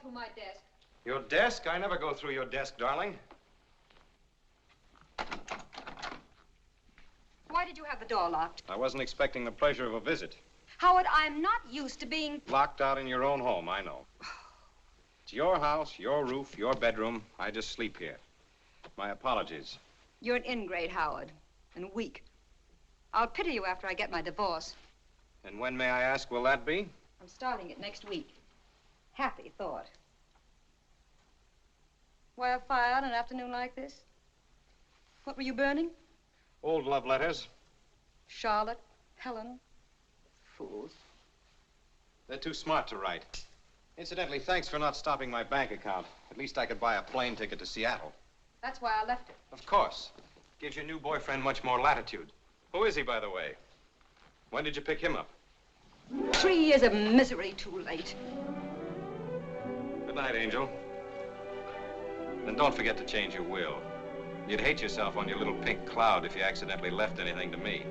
through my desk. Your desk? I never go through your desk, darling. Why did you have the door locked? I wasn't expecting the pleasure of a visit. Howard, I'm not used to being... Locked out in your own home, I know. It's your house, your roof, your bedroom. I just sleep here. My apologies. You're an ingrate, Howard, and weak. I'll pity you after I get my divorce. And when, may I ask, will that be? I'm starting it next week. Happy thought. Why a fire on an afternoon like this? What were you burning? Old love letters. Charlotte, Helen. Fools. They're too smart to write. Incidentally, thanks for not stopping my bank account. At least I could buy a plane ticket to Seattle. That's why I left it. Of course. Gives your new boyfriend much more latitude. Who is he, by the way? When did you pick him up? 3 years of misery too late. Good night, Angel. And don't forget to change your will. You'd hate yourself on your little pink cloud if you accidentally left anything to me.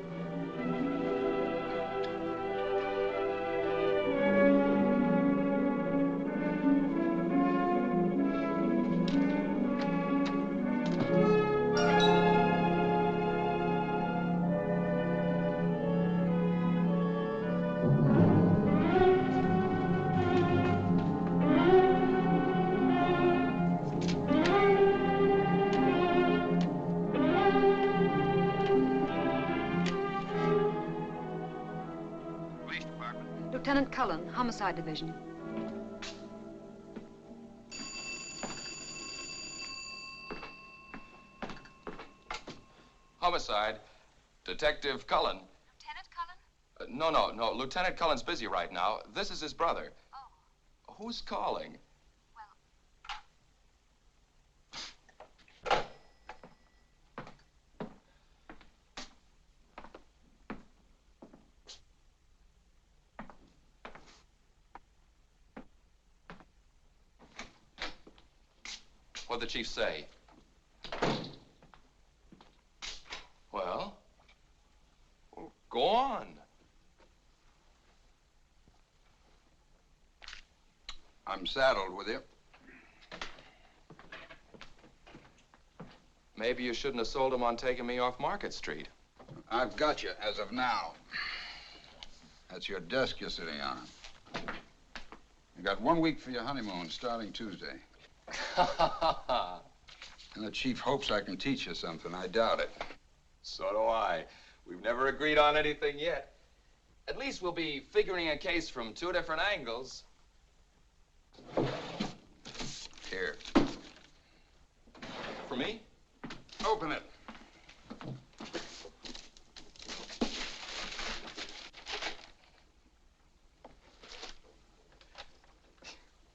Lieutenant Cullen, homicide division. Homicide. Detective Cullen. Lieutenant Cullen? No. Lieutenant Cullen's busy right now. This is his brother. Oh. Who's calling? What'd the chief say? Well, go on. I'm saddled with you. Maybe you shouldn't have sold him on taking me off Market Street. I've got you as of now. That's your desk you're sitting on. You got 1 week for your honeymoon starting Tuesday. And the chief hopes I can teach you something. I doubt it. So do I. We've never agreed on anything yet. At least we'll be figuring a case from 2 different angles. Here. For me? Open it.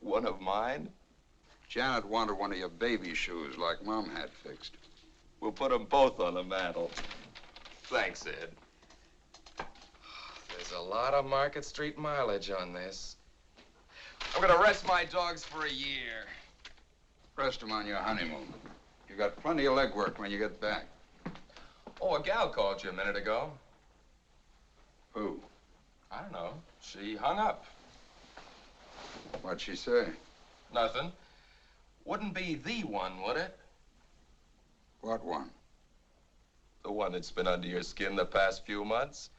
One of mine? Janet wanted one of your baby shoes like Mom had fixed. We'll put them both on the mantle. Thanks, Ed. There's a lot of Market Street mileage on this. I'm gonna rest my dogs for a year. Rest them on your honeymoon. You got plenty of legwork when you get back. Oh, a gal called you a minute ago. Who? I don't know. She hung up. What'd she say? Nothing. Wouldn't be the one, would it? What one? The one that's been under your skin the past few months?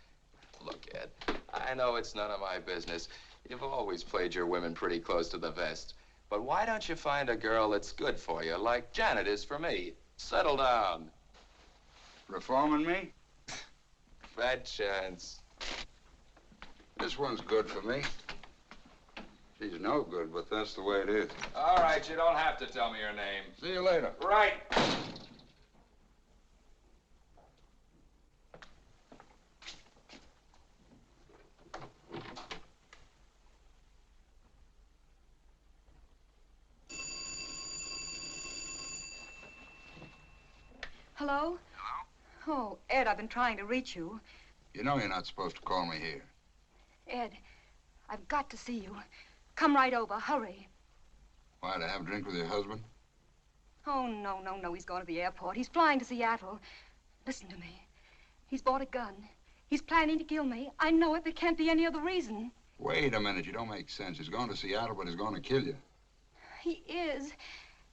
Look, Ed, I know it's none of my business. You've always played your women pretty close to the vest. But why don't you find a girl that's good for you, like Janet is for me? Settle down. Reforming me? Fat chance. This one's good for me. She's no good, but that's the way it is. All right, you don't have to tell me your name. See you later. Right. Hello? Hello? Oh, Ed, I've been trying to reach you. You know you're not supposed to call me here. Ed, I've got to see you. Come right over, hurry. Why, to have a drink with your husband? Oh, no, he's going to the airport. He's flying to Seattle. Listen to me. He's bought a gun. He's planning to kill me. I know it. There can't be any other reason. Wait a minute. You don't make sense. He's going to Seattle, but he's going to kill you. He is.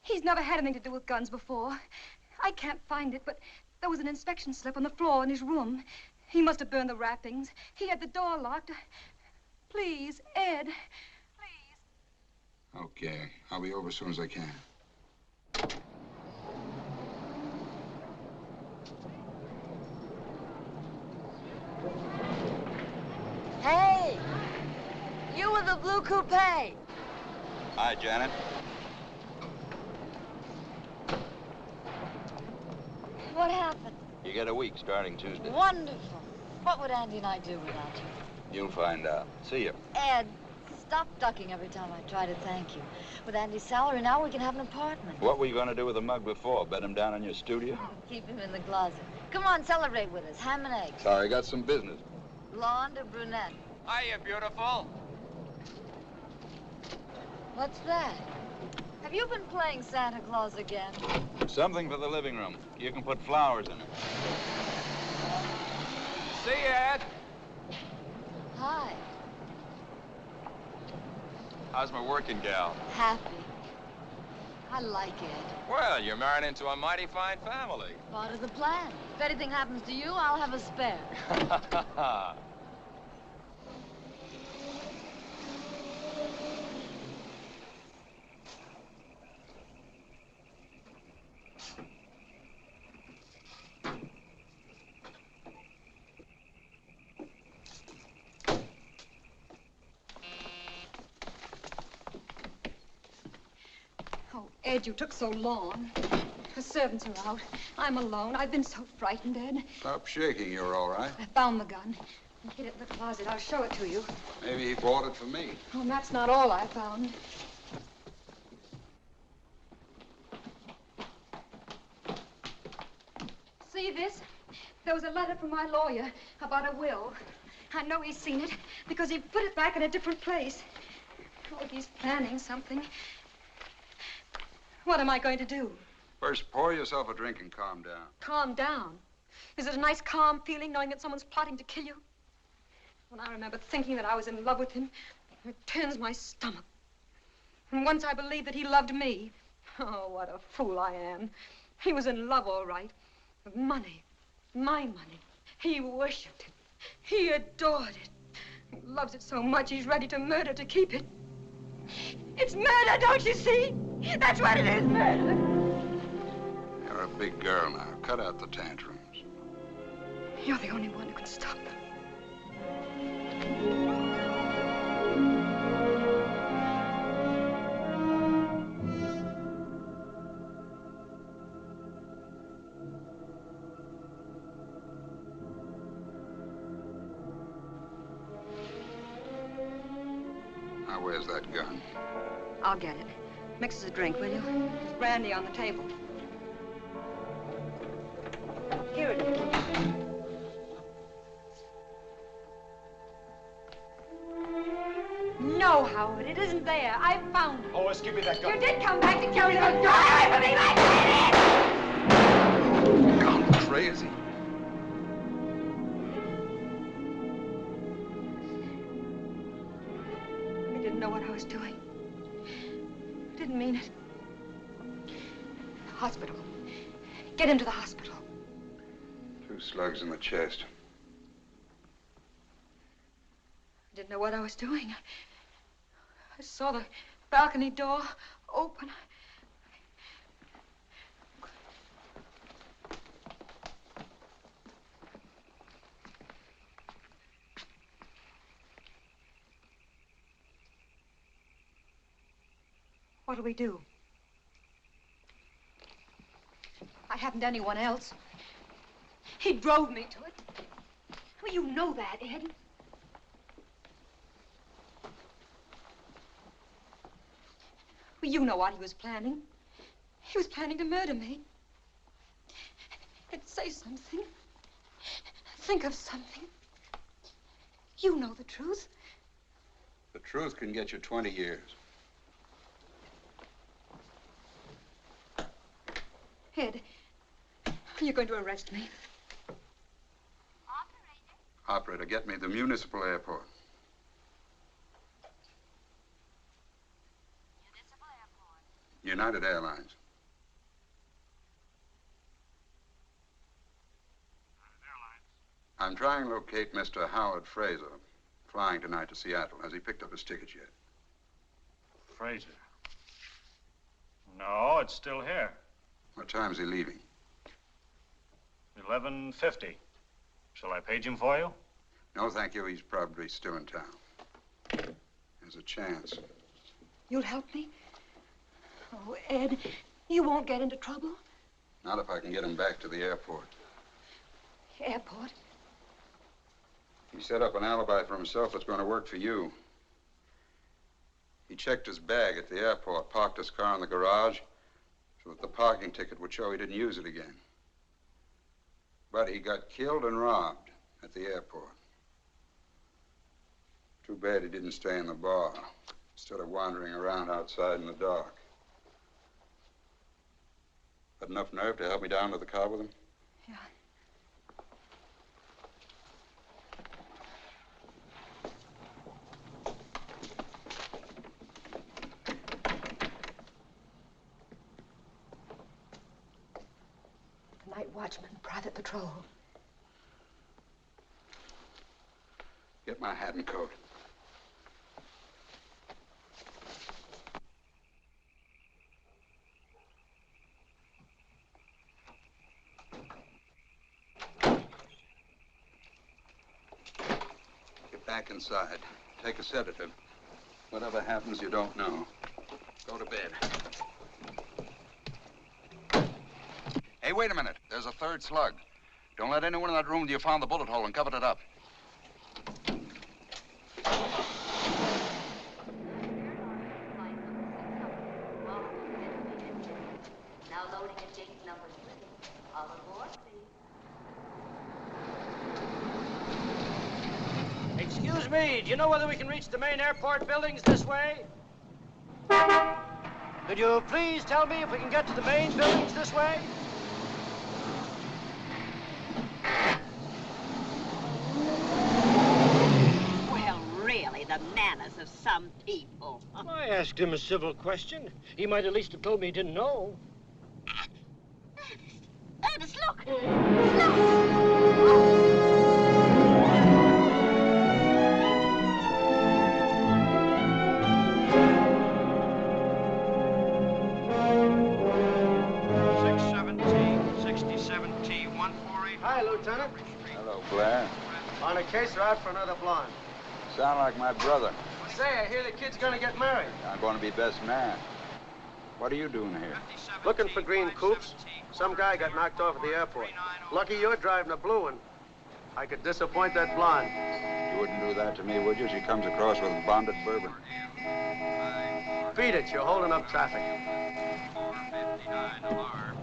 He's never had anything to do with guns before. I can't find it, but there was an inspection slip on the floor in his room. He must have burned the wrappings. He had the door locked. Please, Ed. Please. Okay. I'll be over as soon as I can. Hey! You with the blue coupe. Hi, Janet. What happened? You get a week starting Tuesday. Wonderful. What would Andy and I do without you? You'll find out. See you. Ed, stop ducking every time I try to thank you. With Andy's salary now, we can have an apartment. What were you going to do with the mug before? Bed him down in your studio? Keep him in the closet. Come on, celebrate with us. Ham and eggs. Sorry, I got some business. Blonde or brunette? Hiya, beautiful. What's that? Have you been playing Santa Claus again? Something for the living room. You can put flowers in it. See you, Ed. Hi. How's my working gal? Happy. I like Ed. Well, you're married into a mighty fine family. Part of the plan. If anything happens to you, I'll have a spare. Oh, Ed, you took so long. The servants are out. I'm alone. I've been so frightened, Ed. Stop shaking. You're all right. I found the gun. I hid it in the closet. I'll show it to you. Maybe he bought it for me. Oh, and that's not all I found. See this? There was a letter from my lawyer about a will. I know he's seen it because he put it back in a different place. Oh, he's planning something. What am I going to do? First, pour yourself a drink and calm down. Calm down. Is it a nice, calm feeling knowing that someone's plotting to kill you? When I remember thinking that I was in love with him, it turns my stomach. And once I believed that he loved me, oh, what a fool I am. He was in love, all right, with money, my money. He worshipped it. He adored it. He loves it so much he's ready to murder to keep it. It's murder, don't you see? That's what it is, murder. You're a big girl now. Cut out the tantrums. You're the only one who can stop them. Now, where's that gun? I'll get it. Mix us a drink, will you? There's brandy on the table. Here it is. No, Howard, it isn't there. I found it. Lois, give me that gun. You did come back to kill me. Don't go away from me, my baby! Gone crazy. I didn't know what I was doing. I didn't mean it. Hospital. Get him to the hospital. 2 slugs in the chest. I didn't know what I was doing. I saw the balcony door open. What'll we do? I haven't anyone else. He drove me to it. Well, you know that, Ed. Well, you know what he was planning. He was planning to murder me. Ed, say something. Think of something. You know the truth. The truth can get you 20 years. Ed, you're going to arrest me. Operator, get me the municipal airport. United Airlines. I'm trying to locate Mr. Howard Frazer, flying tonight to Seattle. Has he picked up his ticket yet? Frazer? No, it's still here. What time is he leaving? 11:50. Shall I page him for you? No, thank you. He's probably still in town. There's a chance. You'll help me? Oh, Ed, you won't get into trouble? Not if I can get him back to the airport. Airport? He set up an alibi for himself that's going to work for you. He checked his bag at the airport, parked his car in the garage, so that the parking ticket would show he didn't use it again. But he got killed and robbed at the airport. Too bad he didn't stay in the bar instead of wandering around outside in the dark. Got enough nerve to help me down to the car with him? Yeah. The night watchman, private patrol. Get my hat and coat. Get back inside. Take a sedative. Whatever happens, you don't know. Go to bed. Hey, wait a minute. There's a third slug. Don't let anyone in that room till you found the bullet hole and covered it up. Excuse me, do you know whether we can reach the main airport buildings this way? Could you please tell me if we can get to the main buildings this way? Well, really, the manners of some people. I asked him a civil question. He might at least have told me he didn't know. Ernest, look! Look! Hi, Lieutenant. Hello, Blair. On a case or out for another blonde? Sound like my brother. Say, I hear the kid's gonna get married. I'm going to be best man. What are you doing here? Looking for green coupes. Some guy got knocked off at the airport. Lucky you're driving a blue one. I could disappoint that blonde. You wouldn't do that to me, would you? She comes across with bonded bourbon. Beat it, you're holding up traffic. 459 alarm.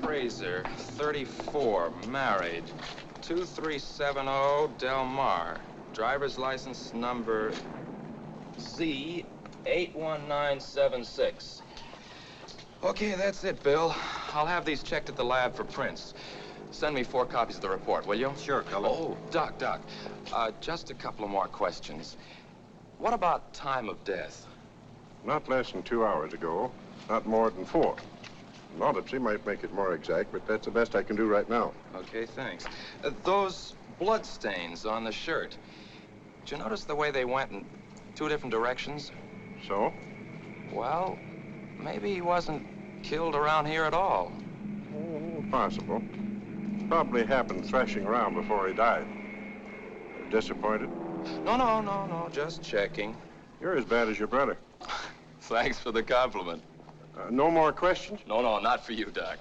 Frazer, 34, married, 2370 Del Mar. Driver's license number Z81976. Okay, that's it, Bill. I'll have these checked at the lab for prints. Send me 4 copies of the report, will you? Sure, Cullen. Oh, Doc. Just a couple of more questions. What about time of death? Not less than 2 hours ago, not more than 4. An autopsy might make it more exact, but that's the best I can do right now. Okay, thanks. Those blood stains on the shirt. Did you notice the way they went in 2 different directions? So? Well, maybe he wasn't killed around here at all. Oh, possible. Probably happened thrashing around before he died. Disappointed? No, just checking. You're as bad as your brother. Thanks for the compliment. No more questions? No, not for you, Doc.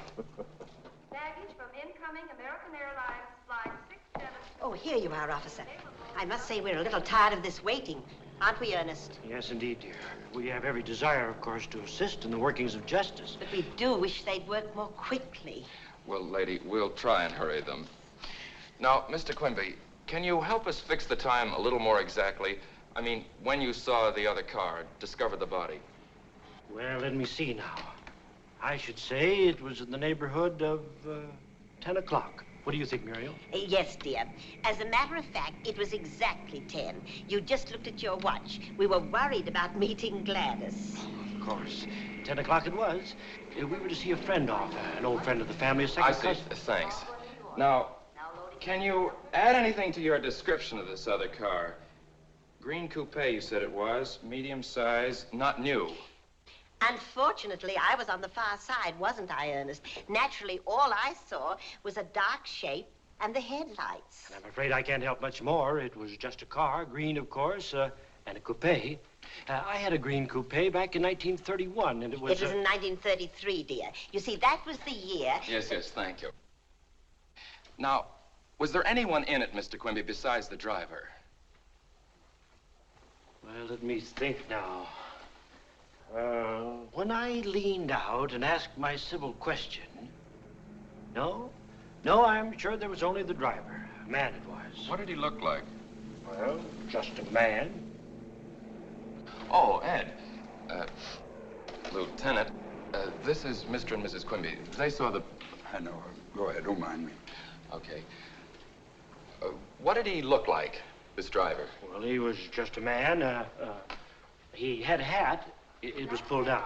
Baggage from incoming American Airlines flight 67. Oh, here you are, officer. I must say we're a little tired of this waiting. Aren't we, Ernest? Yes, indeed, dear. We have every desire, of course, to assist in the workings of justice. But we do wish they'd work more quickly. Well, lady, we'll try and hurry them. Now, Mr. Quimby, can you help us fix the time a little more exactly? I mean, when you saw the other car, discovered the body. Well, let me see now. I should say it was in the neighborhood of 10 o'clock. What do you think, Muriel? Yes, dear. As a matter of fact, it was exactly 10. You just looked at your watch. We were worried about meeting Gladys. Of course. 10 o'clock it was. We were to see a friend off, an old friend of the family, a second cousin. I see. Thanks. Now, can you add anything to your description of this other car? Green coupe, you said it was. Medium size, not new. Unfortunately, I was on the far side, wasn't I, Ernest? Naturally, all I saw was a dark shape and the headlights. And I'm afraid I can't help much more. It was just a car, green, of course, and a coupe. I had a green coupe back in 1931, and it was... It was in 1933, dear. You see, that was the year... Yes, thank you. Now, was there anyone in it, Mr. Quimby, besides the driver? Well, let me think now. When I leaned out and asked my civil question, no, I'm sure there was only the driver. A man it was. What did he look like? Well, just a man. Oh, Ed. Lieutenant, this is Mr. and Mrs. Quimby. They saw the... I know. Go ahead. Don't mind me. Okay. What did he look like, this driver? Well, he was just a man. He had a hat. It was pulled down.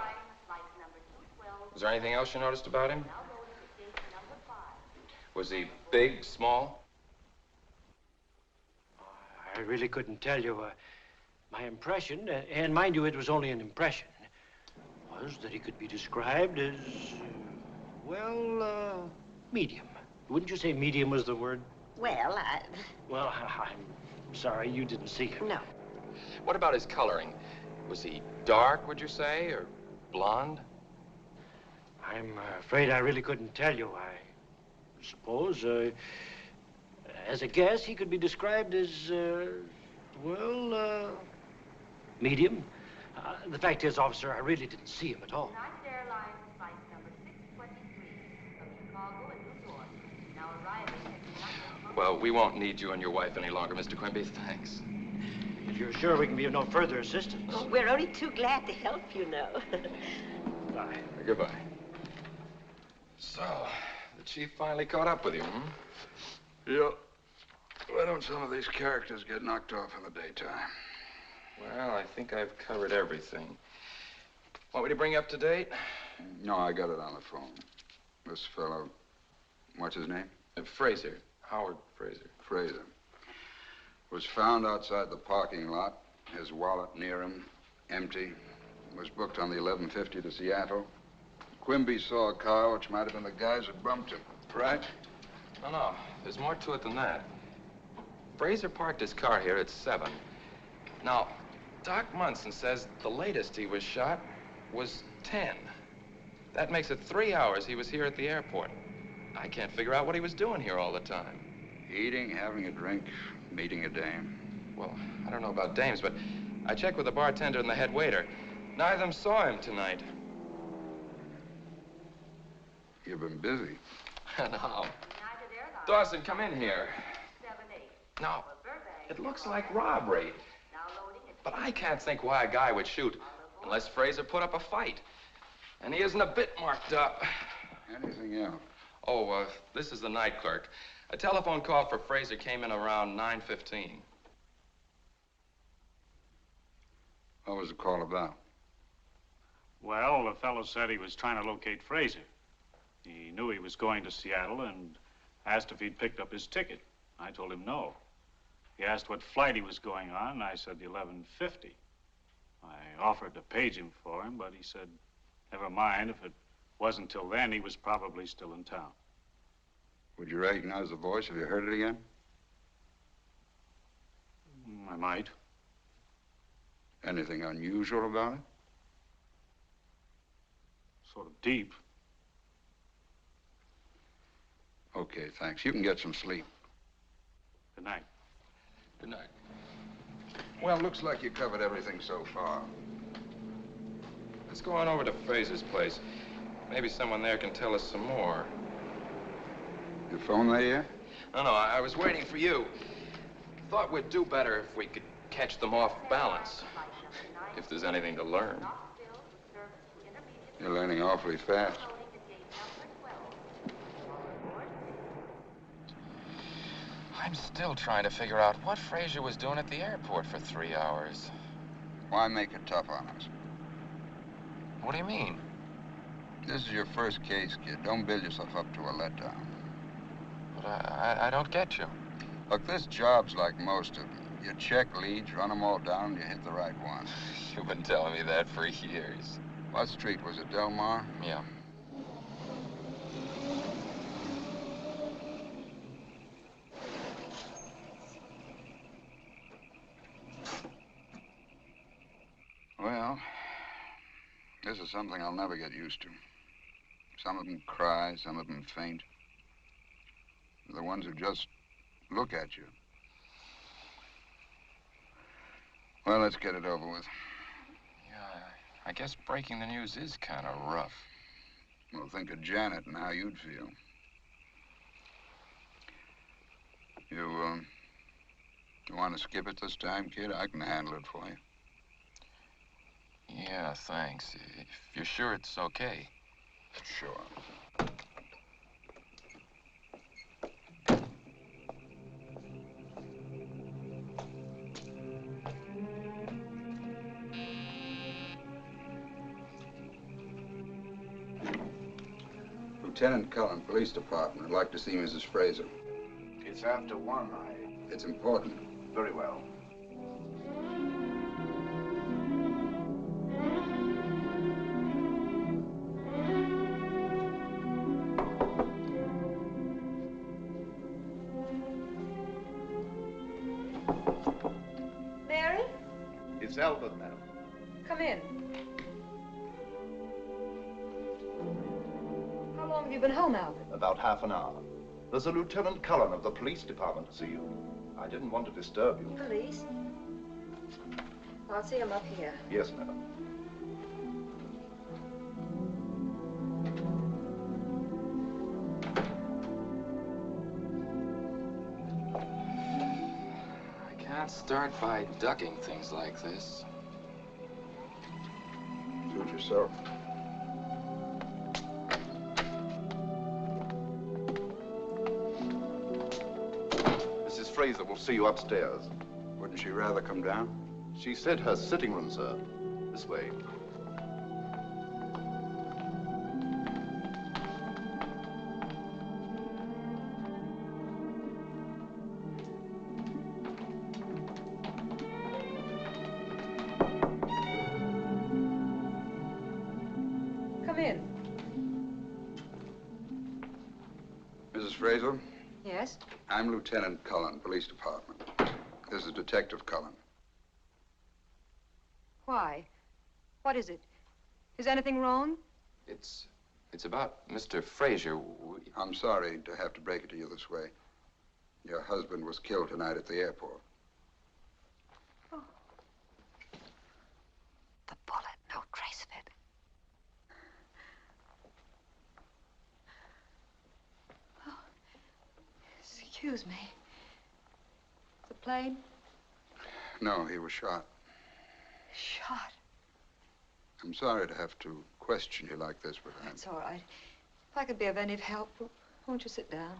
Was there anything else you noticed about him? Was he big, small? I really couldn't tell you. My impression, and mind you, it was only an impression, was that he could be described as, well, medium. Wouldn't you say medium was the word? Well, Well, I'm sorry you didn't see him. No. What about his coloring? Was he dark, would you say, or blonde? I'm afraid I really couldn't tell you. I suppose, as a guess, he could be described as, well, medium. The fact is, officer, I really didn't see him at all. United Airlines flight number 623 from Chicago and New York. Now arriving at... Well, we won't need you and your wife any longer, Mr. Quimby. Thanks. If you're sure we can be of no further assistance. Oh, we're only too glad to help, you know. Bye. Goodbye. So, the chief finally caught up with you, hmm? Yeah. Why don't some of these characters get knocked off in the daytime? Well, I think I've covered everything. Want me to bring you up to date? No, I got it on the phone. This fellow, what's his name? Frazer. Howard Frazer. Frazer. Was found outside the parking lot. His wallet near him, empty. Was booked on the 11:50 to Seattle. Quimby saw a car which might have been the guys that bumped him, right? No. There's more to it than that. Frazer parked his car here at 7. Now, Doc Munson says the latest he was shot was 10. That makes it 3 hours he was here at the airport. I can't figure out what he was doing here all the time. Eating, having a drink, meeting a dame. Well, I don't know about dames, but I checked with the bartender and the head waiter. Neither of them saw him tonight. You've been busy. No. Dawson, come in here. No, it looks like robbery. But I can't think why a guy would shoot unless Frazer put up a fight. And he isn't a bit marked up. Anything else? Oh, this is the night clerk. A telephone call for Frazer came in around 9:15. What was the call about? Well, the fellow said he was trying to locate Frazer. He knew he was going to Seattle and asked if he'd picked up his ticket. I told him no. He asked what flight he was going on, and I said the 11:50. I offered to page him for him, but he said, never mind. If it wasn't till then, he was probably still in town. Would you recognize the voice if you heard it again? I might. Anything unusual about it? Sort of deep. Okay, thanks. You can get some sleep. Good night. Good night. Well, looks like you covered everything so far. Let's go on over to Frazer's place. Maybe someone there can tell us some more. Your phone there yet? No, I was waiting for you. Thought we'd do better if we could catch them off balance. If there's anything to learn. You're learning awfully fast. I'm still trying to figure out what Frazer was doing at the airport for 3 hours. Why make it tough on us? What do you mean? This is your first case, kid. Don't build yourself up to a letdown. But I don't get you. Look, this job's like most of them. You check leads, run them all down, and you hit the right one. You've been telling me that for years. What street was it, Del Mar? Yeah. Well, this is something I'll never get used to. Some of them cry, some of them faint. The ones who just look at you. Well, let's get it over with. Yeah, I guess breaking the news is kind of rough. Well, think of Janet and how you'd feel. You want to skip it this time, kid? I can handle it for you. Yeah, thanks. If you're sure it's okay. Sure. Lieutenant Cullen, Police Department. I'd like to see Mrs. Frazer. It's after 1. It's important. Very well. Mary? It's Albert, madam. Come in. How long have you been home, Albert? About half an hour. There's a Lieutenant Cullen of the police department to see you. I didn't want to disturb you. Police? I'll see him up here. Yes, madam. I can't start by ducking things like this. Suit yourself. Mrs. Frazer will see you upstairs. Wouldn't she rather come down? She said her sitting room, sir. This way. Come in. Mrs. Frazer? Yes? I'm Lieutenant Cullen, Police Department. This is Detective Cullen. Why? What is it? Is anything wrong? It's about Mr. Frazer. I'm sorry to have to break it to you this way. Your husband was killed tonight at the airport. Oh. The bullet, no trace of it. Oh. Excuse me. The plane? No, he was shot. Shot? I'm sorry to have to question you like this, but That's all right. If I could be of any help, won't you sit down?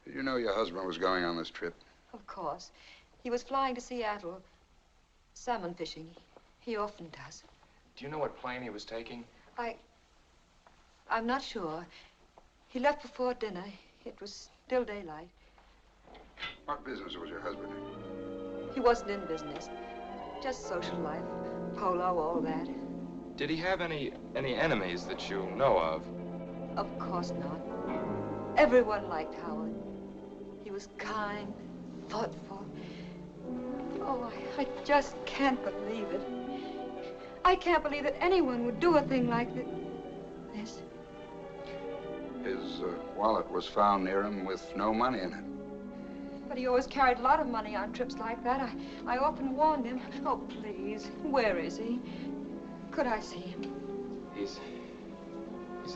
Did you know your husband was going on this trip? Of course. He was flying to Seattle, salmon fishing. He often does. Do you know what plane he was taking? I'm not sure. He left before dinner. It was still daylight. What business was your husband in? He wasn't in business. Just social life. Polo, all that. Did he have any enemies that you know of? Of course not. Everyone liked Howard. He was kind, thoughtful. Oh, I just can't believe it. I can't believe that anyone would do a thing like this. His wallet was found near him with no money in it. But he always carried a lot of money on trips like that. I often warned him. Oh, please, where is he? Could I see him? He's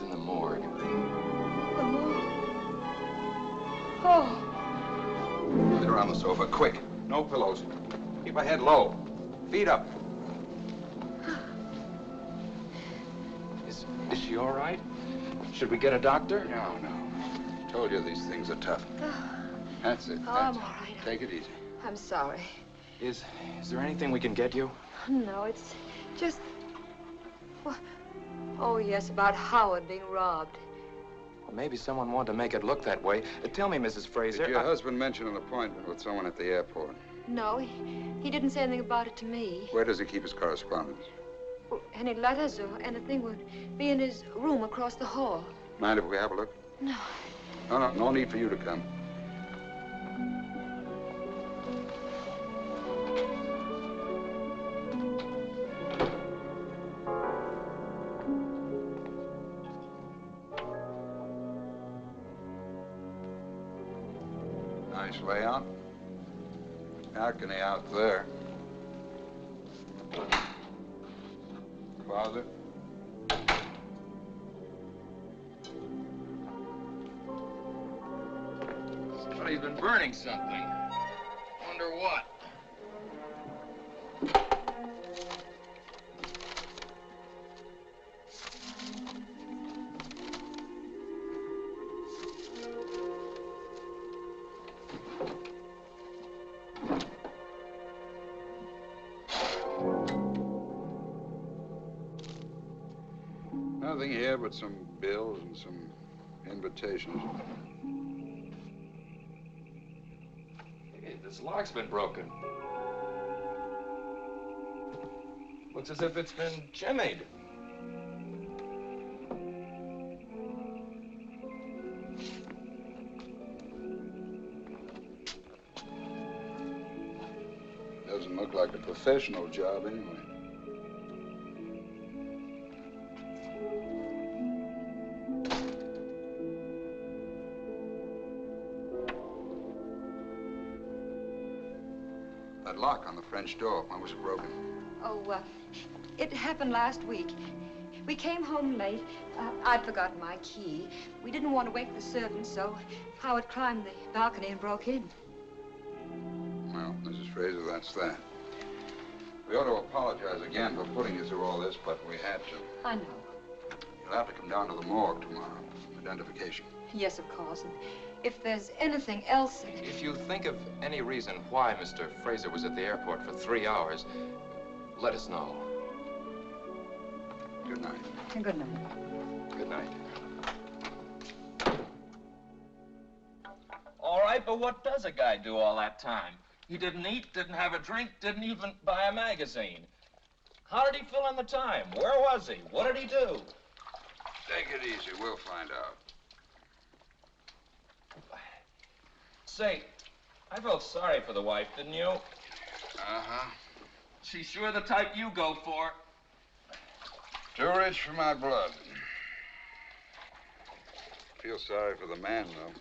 in the morgue. The morgue? Oh. Sit her on the sofa, quick. No pillows. Keep her head low. Feet up. Is she all right? Should we get a doctor? No. Told you these things are tough. That's it. Oh, I'm all right. Take it easy. I'm sorry. Is there anything we can get you? No, it's just... Oh, yes, about Howard being robbed. Well, maybe someone wanted to make it look that way. Tell me, Mrs. Frazer. Did your husband mention an appointment with someone at the airport? No, he didn't say anything about it to me. Where does he keep his correspondence? Well, any letters or anything would be in his room across the hall. Mind if we have a look? No. No need for you to come. Nice layout. Balcony out there. Closet. Somebody's been burning something. Wonder what? Nothing here but some bills and some invitations. Hey, this lock's been broken. Looks as if it's been jimmied. Doesn't look like a professional job anyway. That lock on the French door, when was it broken? Oh, it happened last week. We came home late. I'd forgotten my key. We didn't want to wake the servants, so Howard climbed the balcony and broke in. Well, Mrs. Frazer, that's that. We ought to apologize again for putting you through all this, but we had to. I know. You'll have to come down to the morgue tomorrow. Identification. Yes, of course. And if there's anything else... If you think of any reason why Mr. Frazer was at the airport for 3 hours, let us know. Good night. Good night. Good night. All right, but what does a guy do all that time? He didn't eat, didn't have a drink, didn't even buy a magazine. How did he fill in the time? Where was he? What did he do? Take it easy. We'll find out. Say, I felt sorry for the wife, didn't you? Uh-huh. She's sure the type you go for. Too rich for my blood. Feel sorry for the man, though.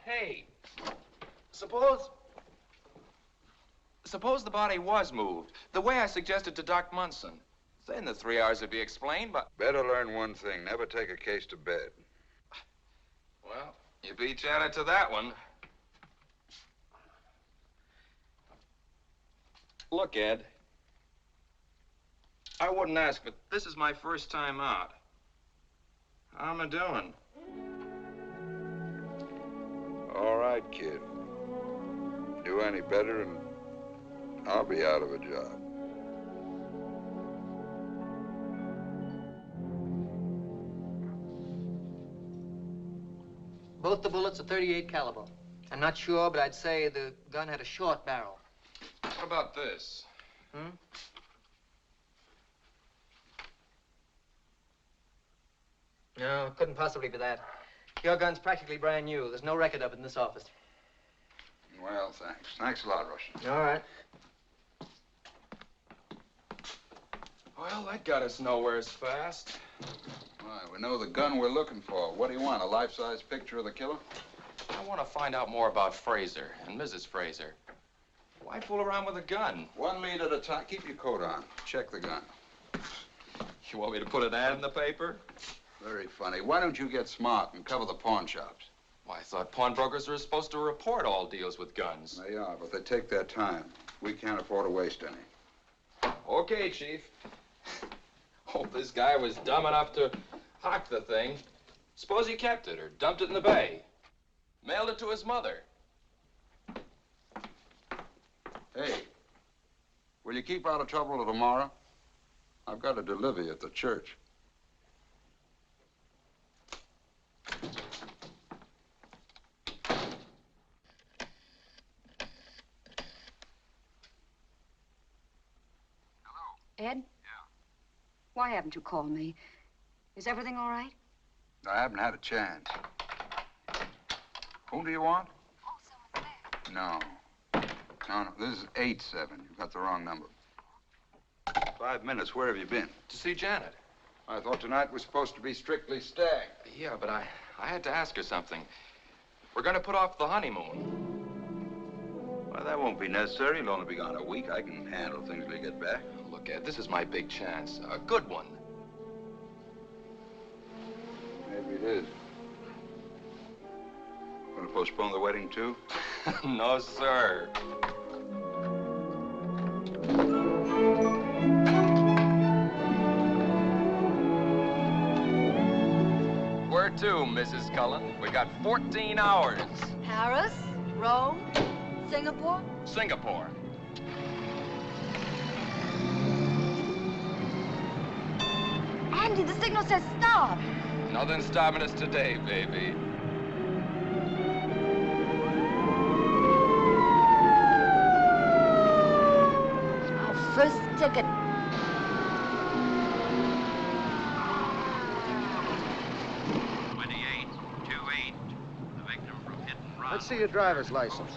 Hey, suppose the body was moved, the way I suggested to Doc Munson. Then the 3 hours would be explained, but... Better learn one thing. Never take a case to bed. Well, you beat Janet to that one. Look, Ed. I wouldn't ask, but this is my first time out. How am I doing? All right, kid. Do any better and I'll be out of a job. Both the bullets are .38 caliber. I'm not sure, but I'd say the gun had a short barrel. What about this? Hmm? No, it couldn't possibly be that. Your gun's practically brand new. There's no record of it in this office. Well, thanks. Thanks a lot, Russian. All right. Well, that got us nowheres fast. Why, we know the gun we're looking for. What do you want, a life-size picture of the killer? I want to find out more about Frazer and Mrs. Frazer. Why fool around with a gun? One lead at a time. Keep your coat on. Check the gun. You want me to put an ad in the paper? Very funny. Why don't you get smart and cover the pawn shops? Why, I thought pawnbrokers were supposed to report all deals with guns. They are, but they take their time. We can't afford to waste any. Okay, Chief. Hope this guy was dumb enough to hock the thing. Suppose he kept it or dumped it in the bay. Mailed it to his mother. Hey, will you keep out of trouble till tomorrow? I've got to deliver you at the church. Ed? Yeah? Why haven't you called me? Is everything all right? I haven't had a chance. Whom do you want? No. No, this is 8-7. You've got the wrong number. 5 minutes. Where have you been? To see Janet. I thought tonight was supposed to be strictly stag. Yeah, but I had to ask her something. We're going to put off the honeymoon. Well, that won't be necessary. It'll only be gone a week. I can handle things till you get back. Look, Ed, this is my big chance. A good one. Maybe it is. Going to postpone the wedding, too? No, sir. Where to, Mrs. Cullen? We got 14 hours. Paris? Rome? Singapore? Singapore. Andy, the signal says stop. Nothing's stopping us today, baby. Our first ticket. Let's see your driver's license.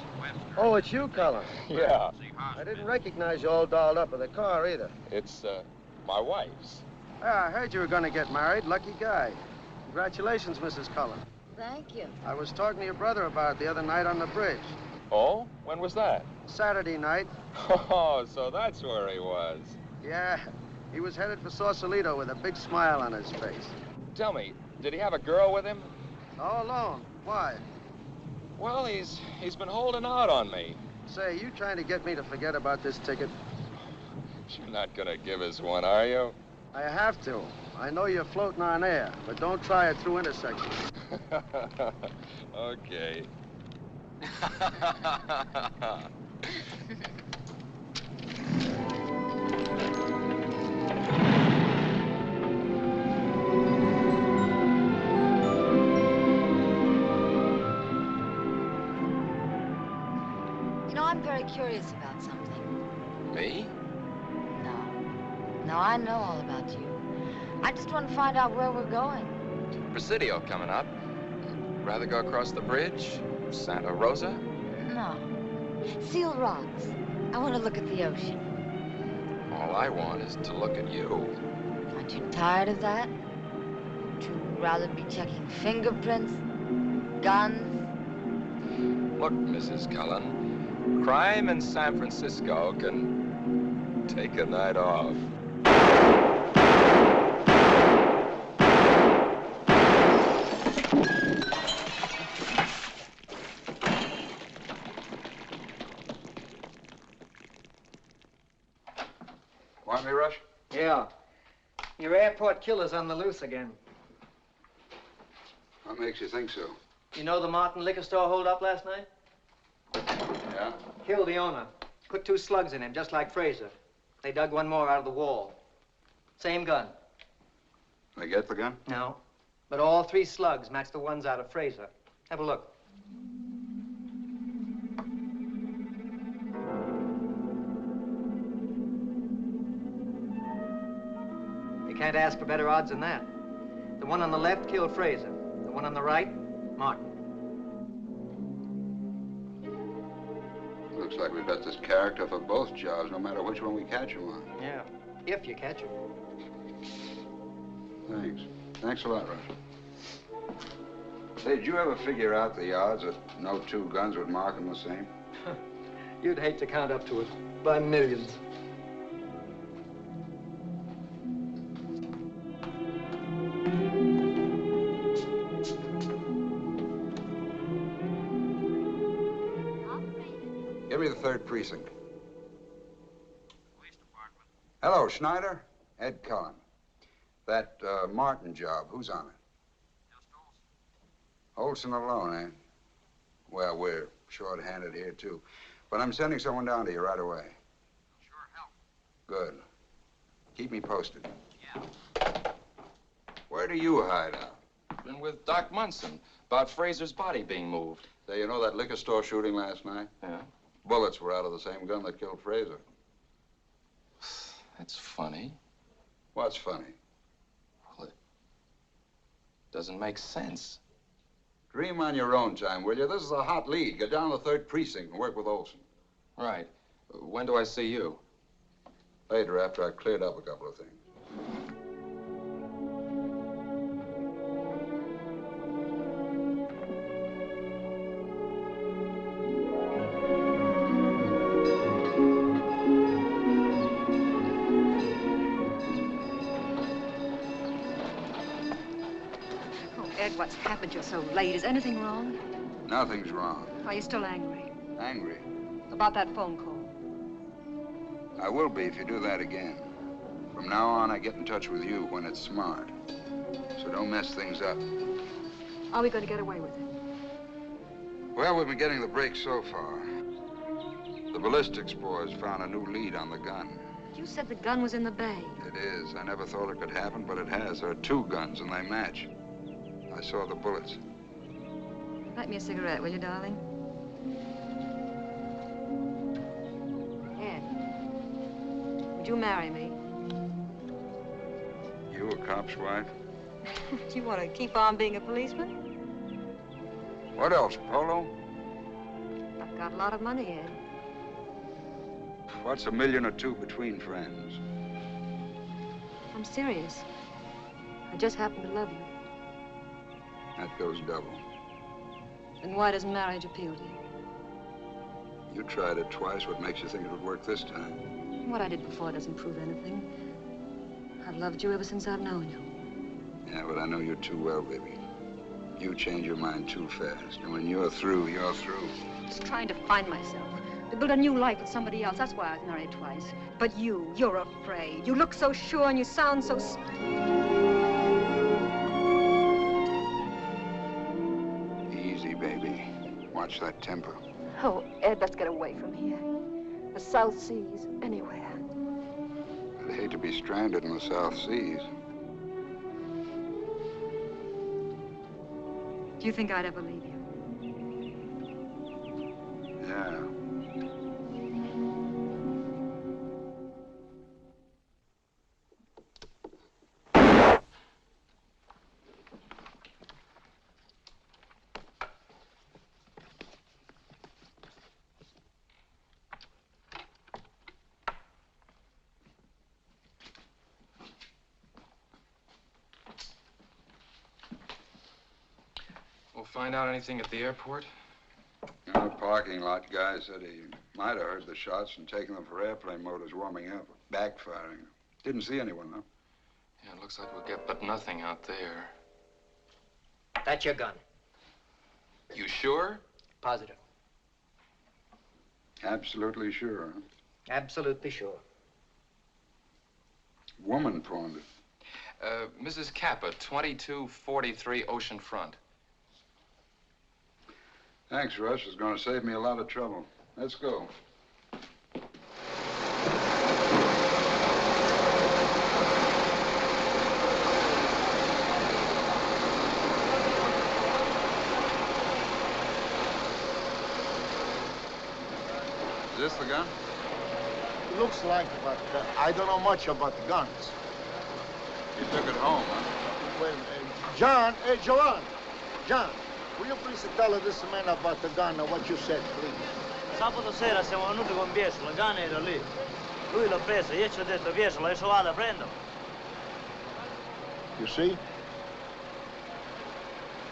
Oh, it's you, Cullen. Yeah. I didn't recognize you all dolled up with a car either. It's, my wife's. Yeah, I heard you were going to get married. Lucky guy. Congratulations, Mrs. Cullen. Thank you. I was talking to your brother about it the other night on the bridge. Oh? When was that? Saturday night. Oh, so that's where he was. Yeah, he was headed for Sausalito with a big smile on his face. Tell me, did he have a girl with him? All alone. Why? Well, he's been holding out on me. Say, you trying to get me to forget about this ticket? You're not gonna give us one, are you? I have to. I know you're floating on air, but don't try it through intersections. Okay. You know, I'm very curious about something. Me? No, I know all about you. I just want to find out where we're going. Presidio coming up. Rather go across the bridge? Santa Rosa? No. Seal Rocks. I want to look at the ocean. All I want is to look at you. Aren't you tired of that? Would you rather be checking fingerprints, guns? Look, Mrs. Cullen, crime in San Francisco can take a night off. Want me, Rush? Yeah. Your airport killer's on the loose again. What makes you think so? You know the Martin liquor store hold-up last night? Yeah? Killed the owner. Put 2 slugs in him, just like Frazer. They dug one more out of the wall. Same gun. They get the gun? No. But all 3 slugs match the ones out of Frazer. Have a look. You can't ask for better odds than that. The one on the left killed Frazer. The one on the right, Martin. Looks like we've got this character for both jobs, no matter which one we catch him on. Yeah, if you catch him. Thanks. Thanks a lot, Russ. Say, did you ever figure out the odds that no two guns would mark him the same? You'd hate to count up to it by millions. Give me the 3rd precinct. Police department. Hello, Schneider. Ed Cullen. That Martin job, who's on it? Just Olson. Olson alone, eh? Well, we're short-handed here, too. But I'm sending someone down to you right away. Sure help. Good. Keep me posted. Yeah. Where do you hide out? Been with Doc Munson about Frazer's body being moved. Say, you know that liquor store shooting last night? Yeah. Bullets were out of the same gun that killed Frazer. That's funny. What's funny? Well, it doesn't make sense. Dream on your own time, will you? This is a hot lead. Get down to the 3rd precinct and work with Olson. Right. When do I see you? Later, after I've cleared up a couple of things. Ed, what's happened? You're so late. Is anything wrong? Nothing's wrong. Are you still angry? Angry? About that phone call? I will be if you do that again. From now on, I get in touch with you when it's smart. So don't mess things up. Are we going to get away with it? Well, we've been getting the break so far. The ballistics boys found a new lead on the gun. You said the gun was in the bay. It is. I never thought it could happen, but it has. There are 2 guns, and they match. I saw the bullets. Light me a cigarette, will you, darling? Ed, would you marry me? You a cop's wife? Do you want to keep on being a policeman? What else, polo? I've got a lot of money, Ed. What's $1 million or 2 between friends? I'm serious. I just happen to love you. That goes double. Then why does marriage appeal to you? You tried it twice. What makes you think it would work this time? What I did before doesn't prove anything. I've loved you ever since I've known you. Yeah, but I know you too well, baby. You change your mind too fast. And when you're through, you're through. Just trying to find myself. To build a new life with somebody else. That's why I was married twice. But you're afraid. You look so sure and you sound so... Easy, baby. Watch that temper. Oh, Ed, let's get away from here. The South Seas, anywhere. I'd hate to be stranded in the South Seas. Do you think I'd ever leave you? Yeah. Find out anything at the airport? In the parking lot, guy said he might have heard the shots and taken them for airplane motors warming up, backfiring. Didn't see anyone, though. Yeah, it looks like we'll get but nothing out there. That's your gun. You sure? Positive. Absolutely sure, huh? Absolutely sure. Woman pawned it. Mrs. Kappa, 2243 Ocean Front. Thanks, Russ. It's going to save me a lot of trouble. Let's go. Is this the gun? Looks like, but I don't know much about the guns. You took it home, huh? Well, John, Joanne. John, will you please tell this man about the gun and what you said, please? Sabato sera siamo venuti con Pietro, la canna era lì. Lui l'ha presa, io ci ho detto Pietro, l'hai trovata, prendilo. You see?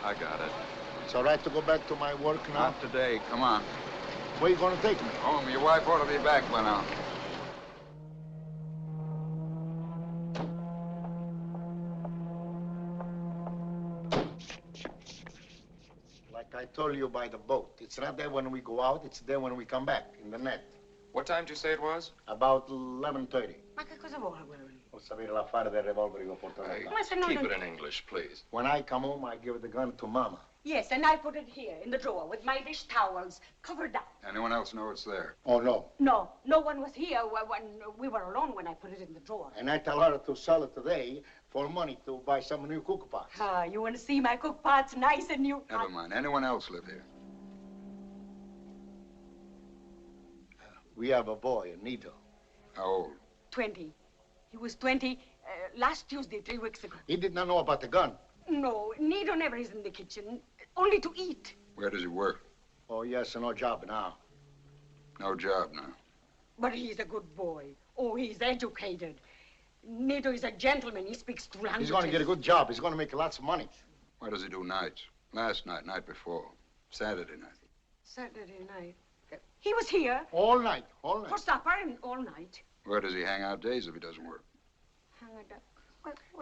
I got it. It's all right to go back to my work now? Not today. Come on. Where you going to take me? Home. Your wife ought to be back by now. Like I told you by the boat. It's not there when we go out, it's there when we come back, in the net. What time did you say it was? About 11:30. Ma che cosa vuole quello lì? Vuol sapere l'affare del revolver che ho portato a casa. Ma se no Keep non- it in English, please. When I come home, I give the gun to Mama. Yes, and I put it here in the drawer with my dish towels covered up. Anyone else know it's there? Oh, no. No, no one was here when we were alone when I put it in the drawer. And I tell her to sell it today for money to buy some new cook pots. Ah, you want to see my cook pots nice and new? Never mind. Anyone else live here? We have a boy, Nito. How old? 20. He was 20 last Tuesday, 3 weeks ago. He did not know about the gun. No, Nito never is in the kitchen, only to eat. Where does he work? Oh, yes, no job now. No job now. But he's a good boy. Oh, he's educated. Nito is a gentleman. He speaks 2 languages. He's going to get a good job. He's going to make lots of money. Where does he do nights? Last night, night before. Saturday night. Saturday night. He was here. All night, all night. For supper and all night. Where does he hang out days if he doesn't work?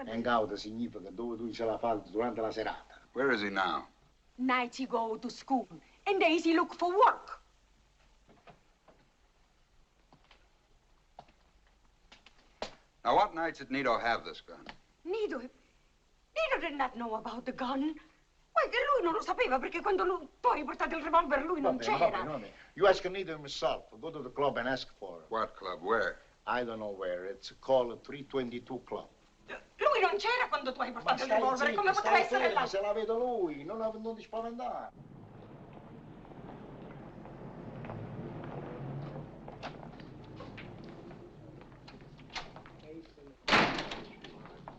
Hang out significa dove tu ce la fa durante la serata. Where is he now? Nights he go to school, and days he look for work. Now, what nights did Nito have this gun? Nito did not know about the gun. Why, che lui non lo sapeva perché quando tu hai portato il revolver lui non c'era. You ask Nito himself. Go to the club and ask for it. What club? Where? I don't know where. It's called 322 Club. Lui non c'era quando tu hai portato il revolver. Come poteva essere là? Se la vedo lui, non ti spaventare.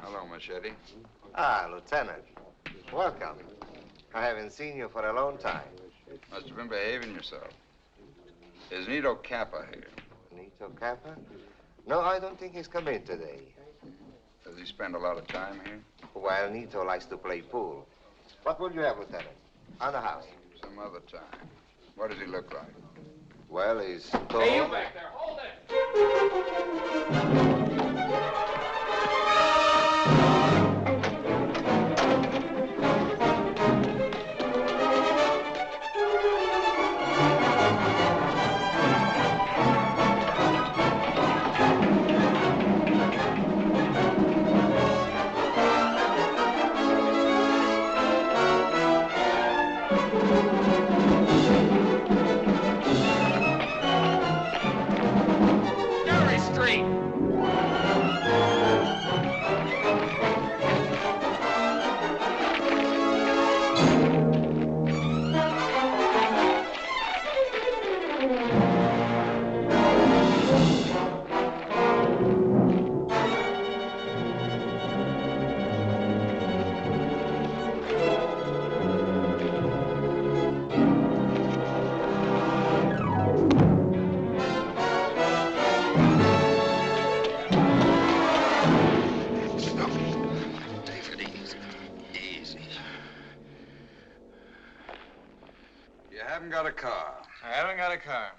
Hello, Machete. Ah, Lieutenant. Welcome. I haven't seen you for a long time. Must have been behaving yourself. Is Nito Kappa here? Nito Kappa? No, I don't think he's come in today. Does he spend a lot of time here? Well, Nito likes to play pool. What will you have, Lieutenant? On the house. Some other time. What does he look like? Well, he's tall. Hey, you back there, hold it!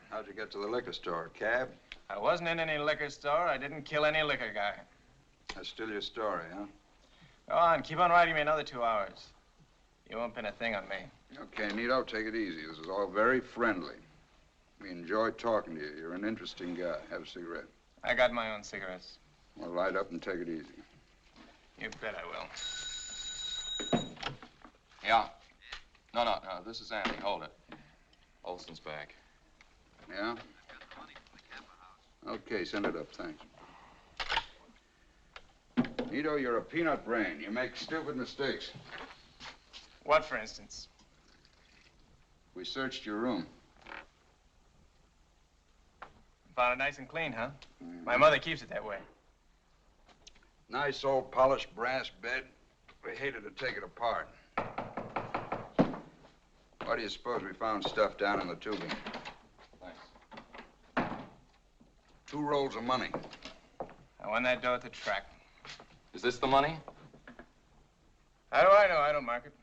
How'd you get to the liquor store? Cab? I wasn't in any liquor store. I didn't kill any liquor guy. That's still your story, huh? Go on, keep on writing me another 2 hours. You won't pin a thing on me. Okay, Nito, take it easy. This is all very friendly. We enjoy talking to you. You're an interesting guy. Have a cigarette. I got my own cigarettes. Well, light up and take it easy. You bet I will. Yeah. No, this is Andy. Hold it. Olson's back. Yeah? Okay, send it up, thanks. Nito, you're a peanut brain. You make stupid mistakes. What, for instance? We searched your room. Found it nice and clean, huh? My mother keeps it that way. Nice old polished brass bed. We hated to take it apart. Why do you suppose we found stuff down in the tubing? Thanks. 2 rolls of money. I won that dough at the track. Is this the money? How do I know? I don't mark it.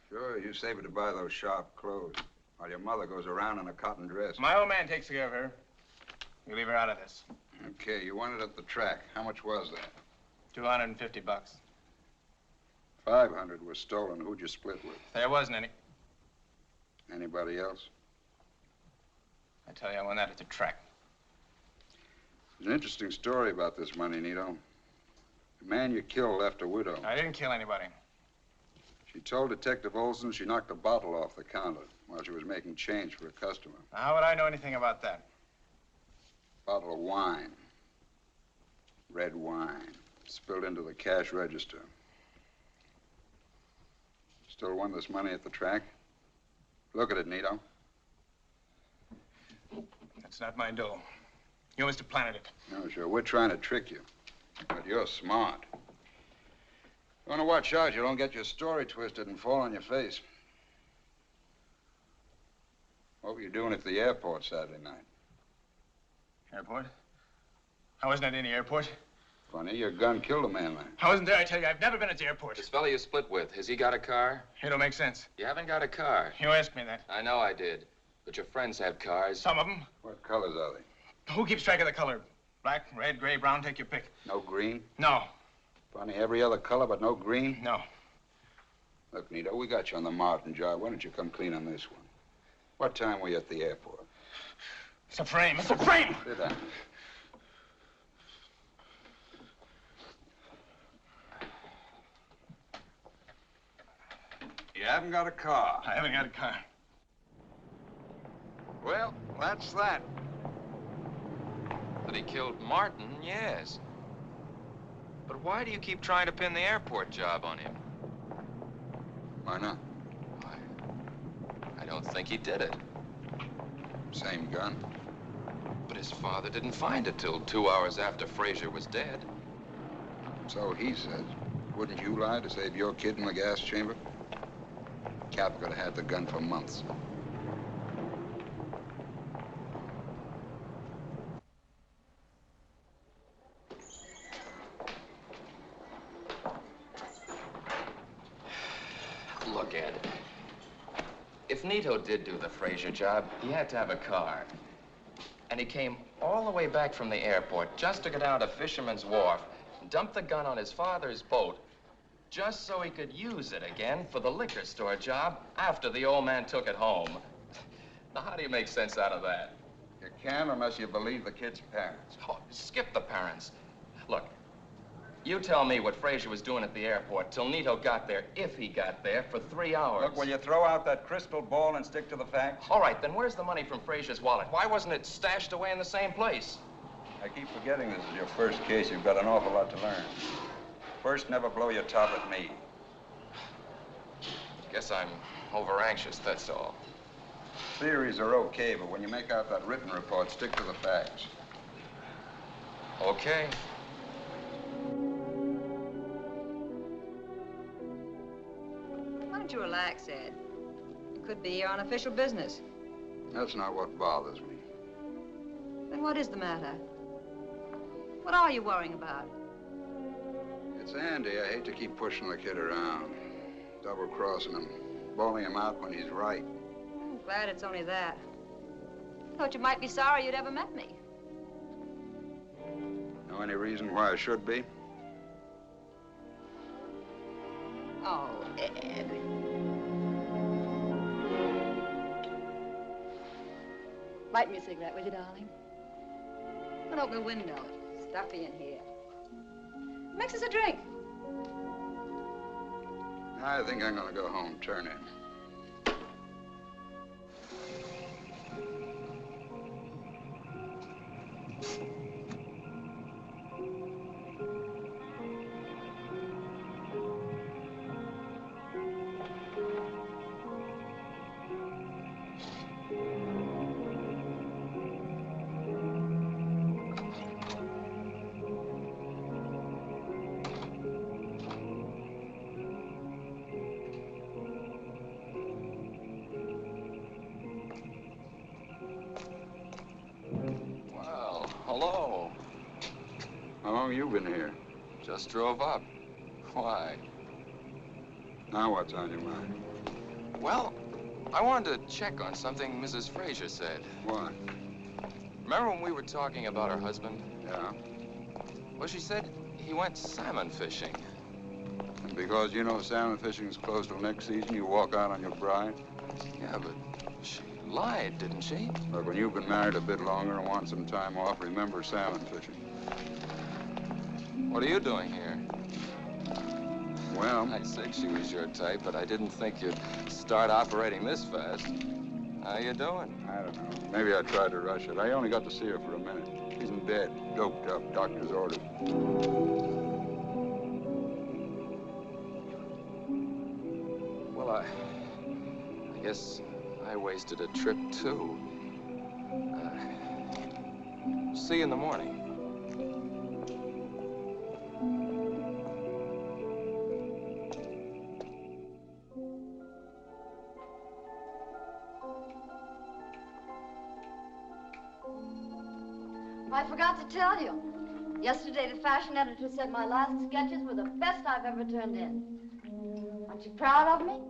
Sure, you save it to buy those sharp clothes, while your mother goes around in a cotton dress. My old man takes care of her. You leave her out of this. Okay, you won it at the track. How much was that? $250. 500 was stolen. Who'd you split with? There wasn't any. Anybody else? I tell you, I won that at the track. There's an interesting story about this money, Nito. The man you killed left a widow. I didn't kill anybody. She told Detective Olson she knocked a bottle off the counter while she was making change for a customer. Now, how would I know anything about that? Bottle of wine. Red wine. Spilled into the cash register. Still won this money at the track? Look at it, Nito. That's not my dough. You must have planted it. No, sure. We're trying to trick you. But you're smart. You want to watch out you don't get your story twisted and fall on your face. What were you doing at the airport Saturday night? Airport? I wasn't at any airport. Funny, your gun killed a man there. I wasn't there, I tell you. I've never been at the airport. This fella you split with, has he got a car? It don't make sense. You haven't got a car. You asked me that. I know I did. But your friends have cars. Some of them. What colors are they? Who keeps track of the color? Black, red, gray, brown, take your pick. No green? No. Funny, every other color but no green? No. Look, Nito, we got you on the Martin job. Why don't you come clean on this one? What time were you at the airport? It's a frame. It's a frame! Sit down. You haven't got a car. I haven't got a car. Well, that's that. That he killed Martin, yes. But why do you keep trying to pin the airport job on him? Why not? I don't think he did it. Same gun. But his father didn't find it till 2 hours after Frazer was dead. So he says. Wouldn't you lie to save your kid in the gas chamber? Cap could have had the gun for months. Look, Ed. If Nito did do the Frazer job, he had to have a car. And he came all the way back from the airport just to go down to Fisherman's Wharf and dump the gun on his father's boat just so he could use it again for the liquor store job after the old man took it home. Now, how do you make sense out of that? You can't unless you believe the kid's parents. Oh, skip the parents. Look, you tell me what Frazer was doing at the airport till Nito got there, if he got there, for 3 hours. Look, will you throw out that crystal ball and stick to the facts? All right, then where's the money from Frazer's wallet? Why wasn't it stashed away in the same place? I keep forgetting this is your first case. You've got an awful lot to learn. First, never blow your top at me. Guess I'm over-anxious, that's all. Theories are okay, but when you make out that written report, stick to the facts. Okay. Why don't you relax, Ed? It could be your unofficial business. That's not what bothers me. Then what is the matter? What are you worrying about? It's Andy. I hate to keep pushing the kid around, double-crossing him, bowling him out when he's right. I'm glad it's only that. I thought you might be sorry you'd ever met me. Know any reason why I should be? Oh, Ed. Light me a cigarette, will you, darling? Don't open the window. It's stuffy in here. Mix us a drink. I think I'm gonna go home, turn in. been here? Just drove up. Why? Now what's on your mind? Well, I wanted to check on something Mrs. Frazer said. What? Remember when we were talking about her husband? Yeah. Well, she said he went salmon fishing. And because you know salmon fishing is closed till next season, you walk out on your bride? Yeah, but she lied, didn't she? Look, when you've been married a bit longer and want some time off, remember salmon fishing. What are you doing here? Well, I said she was your type, but I didn't think you'd start operating this fast. How you doing? I don't know. Maybe I tried to rush it. I only got to see her for a minute. She's in bed, doped up, doctor's orders. Well, I guess I wasted a trip, too. See you in the morning. I forgot to tell you. Yesterday, the fashion editor said my last sketches were the best I've ever turned in. Aren't you proud of me?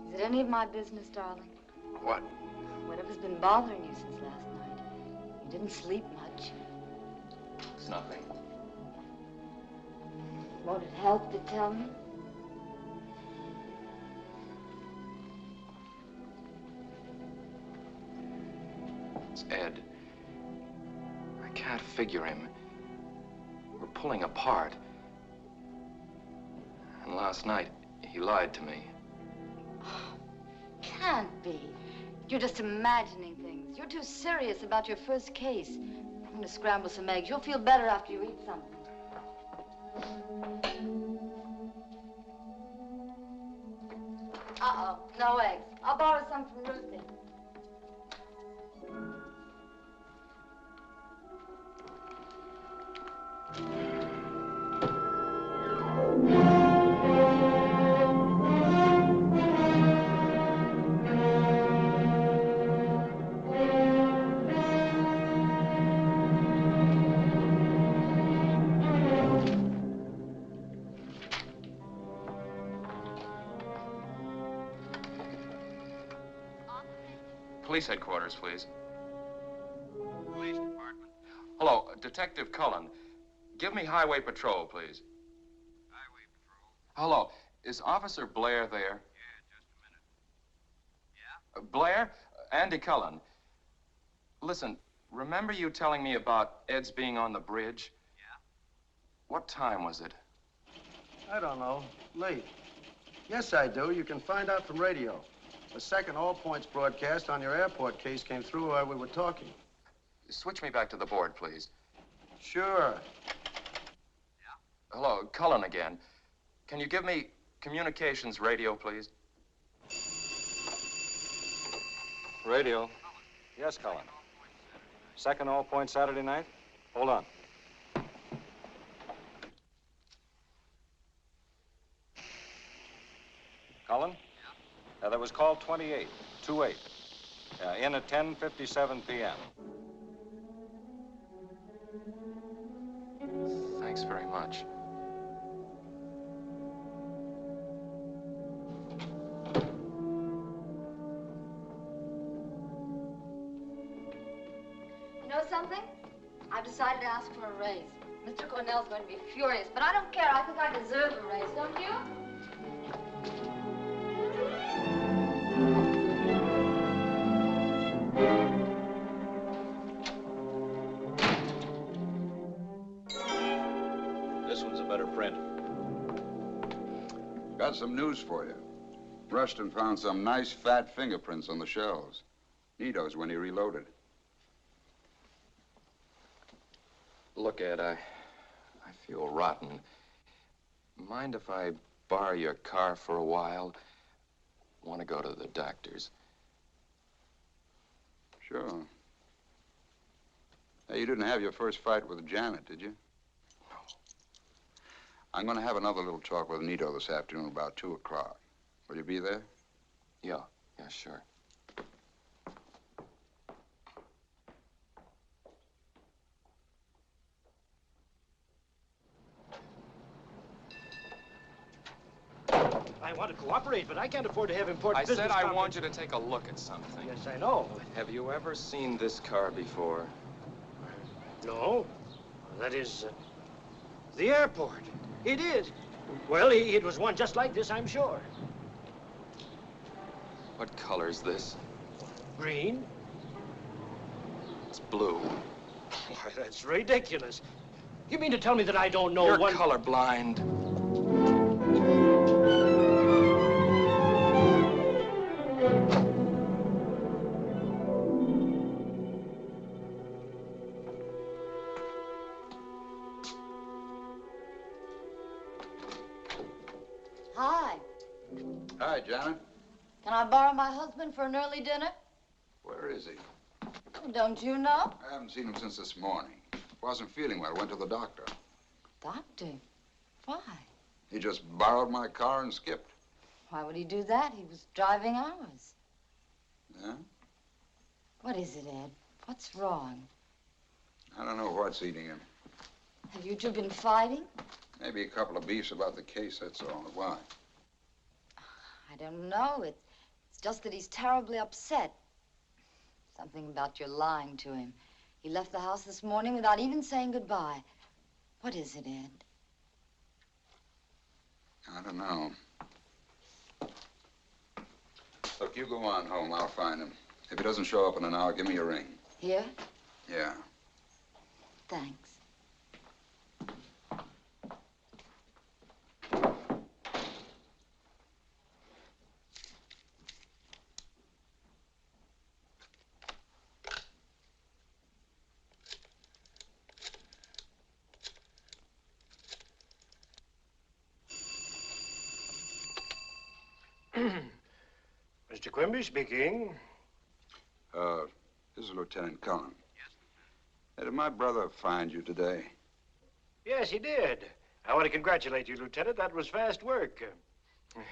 Is it any of my business, darling? What? Whatever's been bothering you since last night. You didn't sleep much. It's nothing. Won't it help to tell me? It's Ed. I can't figure him. We're pulling apart. And last night, he lied to me. Can't be. You're just imagining things. You're too serious about your first case. I'm going to scramble some eggs. You'll feel better after you eat something. Uh-oh, no eggs. I'll borrow some from Ruthie. Police headquarters, please. Police department. Hello, Detective Cullen. Give me Highway Patrol, please. Highway Patrol. Hello, is Officer Blair there? Yeah, just a minute. Yeah? Blair? Andy Cullen. Listen, remember you telling me about Ed's being on the bridge? Yeah. What time was it? I don't know. Late. Yes, I do. You can find out from radio. The second all-points broadcast on your airport case came through while we were talking. Switch me back to the board, please. Sure. Yeah? Hello, Cullen again. Can you give me communications radio, please? Radio. Yes, Cullen. Second all-point Saturday night? Hold on. Cullen? That was call 28, 28. In at 10:57 p.m. Thanks very much. You know something? I've decided to ask for a raise. Mr. Cornell's going to be furious, but I don't care. I think I deserve a raise, don't you? This one's a better print. Got some news for you. Rushton found some nice fat fingerprints on the shelves. Nito's when he reloaded. Look, Ed, I feel rotten. Mind if I borrow your car for a while? Want to go to the doctor's. Sure. Hey, you didn't have your first fight with Janet, did you? No. I'm going to have another little talk with Nito this afternoon about 2 o'clock. Will you be there? Yeah, sure. I want to cooperate, but I can't afford to have important business. I said I want you to take a look at something. Yes, I know. Have you ever seen this car before? No. That is, the airport. It is. Well, it was one just like this, I'm sure. What color's this? Green. It's blue. Why, that's ridiculous. You mean to tell me that I don't know You're one... colorblind. Hi. Hi, Janet. Can I borrow my husband for an early dinner? Where is he? Don't you know? I haven't seen him since this morning. Wasn't feeling well. Went to the doctor. Doctor? Why? He just borrowed my car and skipped. Why would he do that? He was driving ours. Yeah? What is it, Ed? What's wrong? I don't know what's eating him. Have you two been fighting? Maybe a couple of beefs about the case, that's all. Why? I don't know. It's just that he's terribly upset. Something about your lying to him. He left the house this morning without even saying goodbye. What is it, Ed? I don't know. Look, you go on home. I'll find him. If he doesn't show up in an hour, give me a ring. Here? Yeah. Thanks. Mr. Quimby speaking. This is Lieutenant Cullen. Yes? Did my brother find you today? Yes, he did. I want to congratulate you, Lieutenant. That was fast work.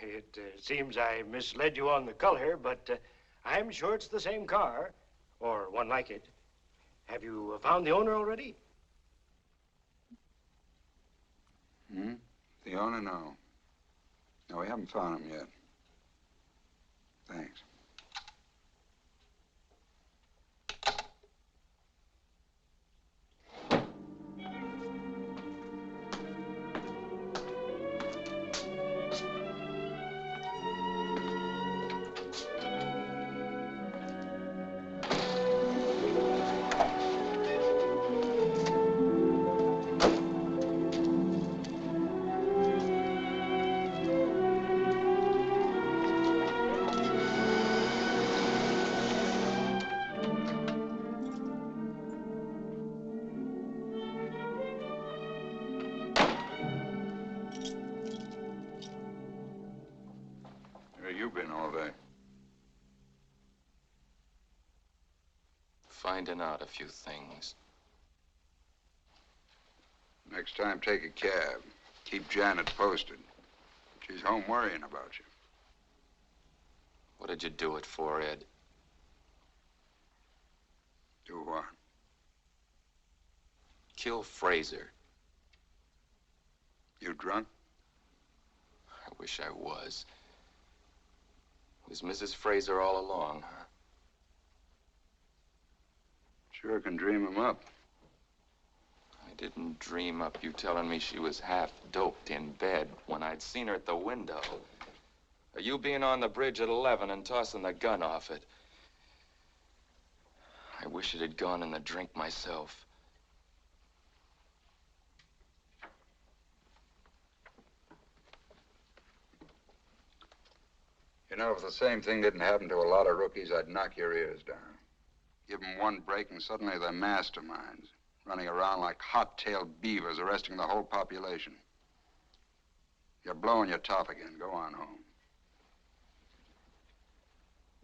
It seems I misled you on the color, but I'm sure it's the same car, or one like it. Have you found the owner already? Hmm? The owner? No. No, we haven't found him yet. Thanks. Where you been all day? Finding out a few things. Next time, take a cab. Keep Janet posted. She's home worrying about you. What did you do it for, Ed? Do what? Kill Frazer. You drunk? I wish I was. Was Mrs. Frazer all along, huh? Sure can dream him up. I didn't dream up you telling me she was half doped in bed when I'd seen her at the window. Or you being on the bridge at 11 and tossing the gun off it. I wish it had gone in the drink myself. You know, if the same thing didn't happen to a lot of rookies, I'd knock your ears down. Give them one break and suddenly they're masterminds, running around like hot-tailed beavers, arresting the whole population. You're blowing your top again. Go on home.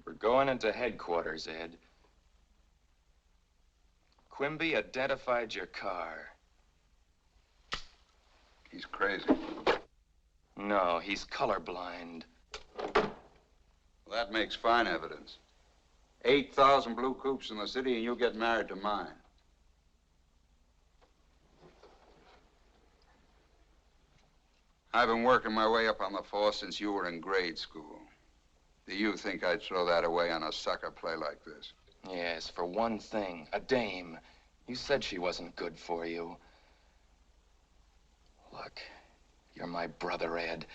We're going into headquarters, Ed. Quimby identified your car. He's crazy. No, he's colorblind. Well, that makes fine evidence. 8,000 blue coupes in the city, and you'll get married to mine. I've been working my way up on the force since you were in grade school. Do you think I'd throw that away on a sucker play like this? Yes, for one thing, a dame. You said she wasn't good for you. Look, you're my brother, Ed.